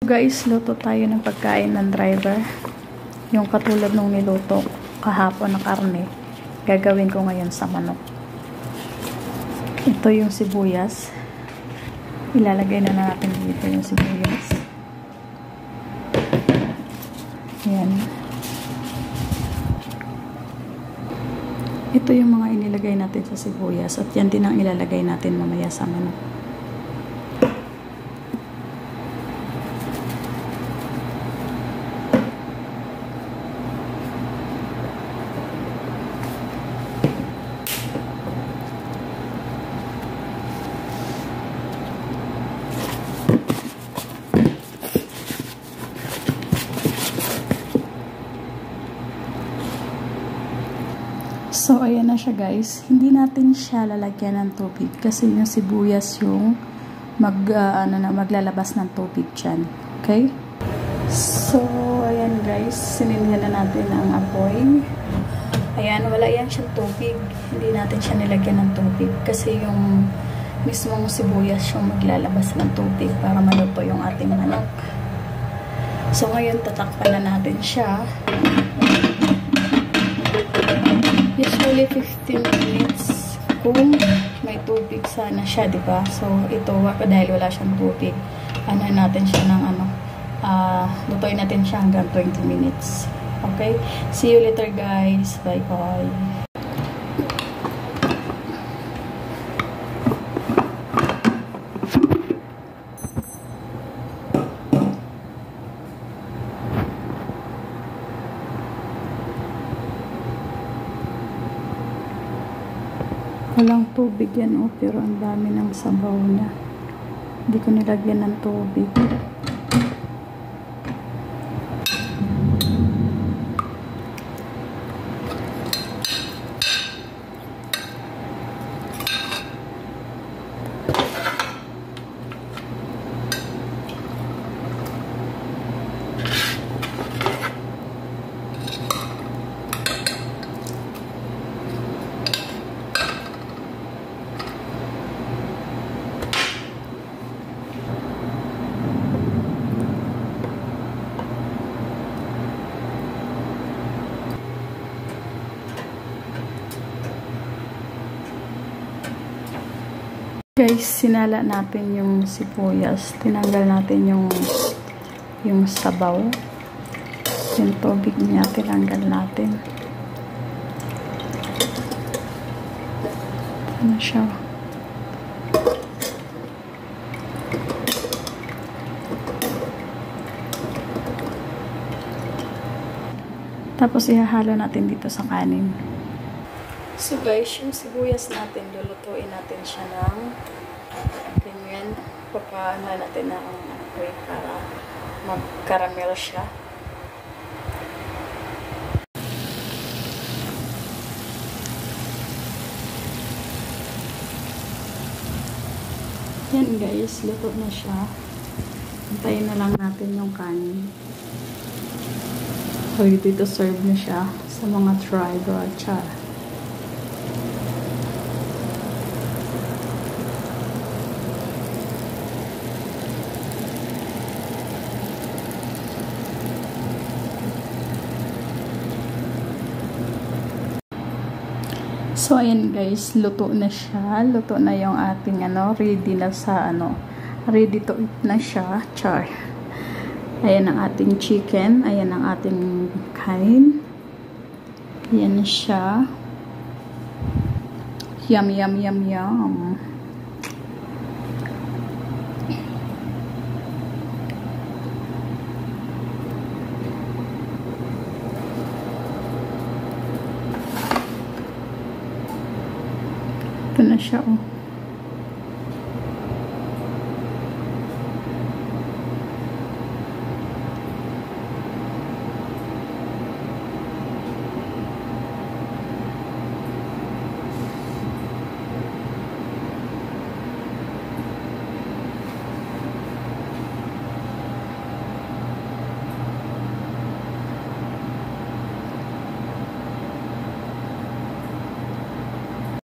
Guys, luto tayo ng pagkain ng driver. Yung katulad nung niluto kahapon na karne, gagawin ko ngayon sa manok. Ito yung sibuyas. Ilalagay na natin dito yung sibuyas. Ayan. Ito yung mga inilagay natin sa sibuyas at yan din ang ilalagay natin mamaya sa manok. So, ayan na siya guys. Hindi natin siya lalagyan ng tubig kasi yung sibuyas yung maglalabas ng tubig dyan. Okay? So, ayan guys. Sinindihan na natin ang apoy. Ayan, wala yan siyang tubig. Hindi natin siya nilagyan ng tubig kasi yung mismong sibuyas yung maglalabas ng tubig para maluto yung ating manok. So, ngayon tatakpan na natin siya. Usually 15 minutes kung may tubig sana siya, di ba? So ito dahil wala siyang tubig, ano natin siya ng lutuin natin siya hanggang 20 minutes. Okay? See you later guys. Bye bye. Walang tubig yan, oh, pero ang dami ng sabaw niya. Hindi ko nilagyan ng tubig. Guys, sinala natin yung sibuyas. Tinanggal natin yung sabaw. Yung tubig niya, tinanggal natin. Ano siya? Tapos ihahalo natin dito sa kanin. So guys, yung sibuyas natin, lulutuin natin siya ng ganyan. Papaano natin ng apoy para mag-caramel siya. Yan guys, luto na siya. Antayin na lang natin yung kanin. Ready to serve na siya sa mga driver. Char. So, ayan guys, luto na siya. Luto na yung ating ready na sa ready to eat na siya. Char. Ayan ang ating chicken. Ayan ang ating kain. Ayan na siya. Yum, yum, yum, yum. Ito na siya, oh.